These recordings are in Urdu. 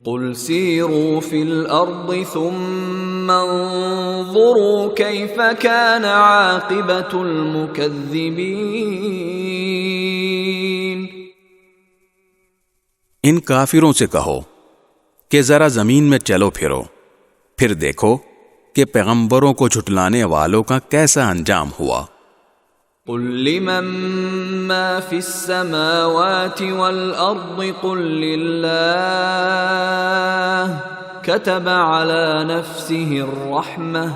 قل سیروا فی الارض ثم انظروا کیف کان عاقبۃ المکذبین۔ ان کافروں سے کہو کہ ذرا زمین میں چلو پھرو، پھر دیکھو کہ پیغمبروں کو جھٹلانے والوں کا کیسا انجام ہوا۔ قل لمن ما فی السماوات والارض قل للہ كتب على نفسه الرحمة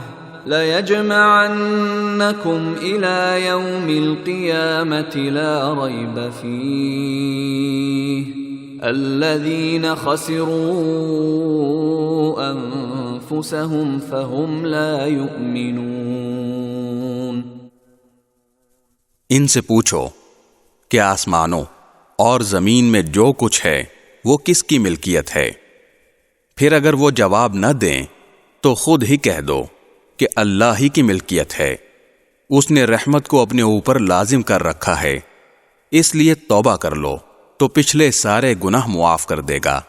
ليجمعنكم إلى يوم القيامة لا ريب فيه الذين خسروا أنفسهم فهم لا يؤمنون۔ ان سے پوچھو کہ آسمانوں اور زمین میں جو کچھ ہے وہ کس کی ملکیت ہے، پھر اگر وہ جواب نہ دیں تو خود ہی کہہ دو کہ اللہ ہی کی ملکیت ہے، اس نے رحمت کو اپنے اوپر لازم کر رکھا ہے، اس لیے توبہ کر لو تو پچھلے سارے گناہ معاف کر دے گا،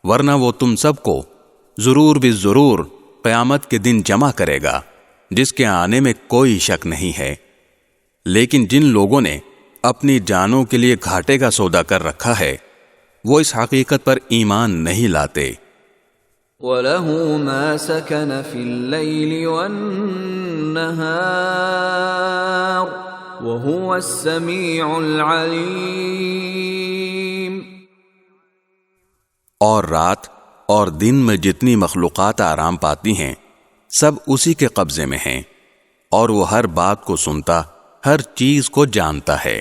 ورنہ وہ تم سب کو ضرور بالضرور قیامت کے دن جمع کرے گا جس کے آنے میں کوئی شک نہیں ہے۔ لیکن جن لوگوں نے اپنی جانوں کے لیے گھاٹے کا سودا کر رکھا ہے وہ اس حقیقت پر ایمان نہیں لاتے۔ وَلَهُ مَا سَكَنَ فِي اللَّيْلِ وَالنَّهَارِ وَهُوَ السَّمِيعُ الْعَلِيمُ۔ اور رات اور دن میں جتنی مخلوقات آرام پاتی ہیں سب اسی کے قبضے میں ہیں، اور وہ ہر بات کو سنتا، ہر چیز کو جانتا ہے۔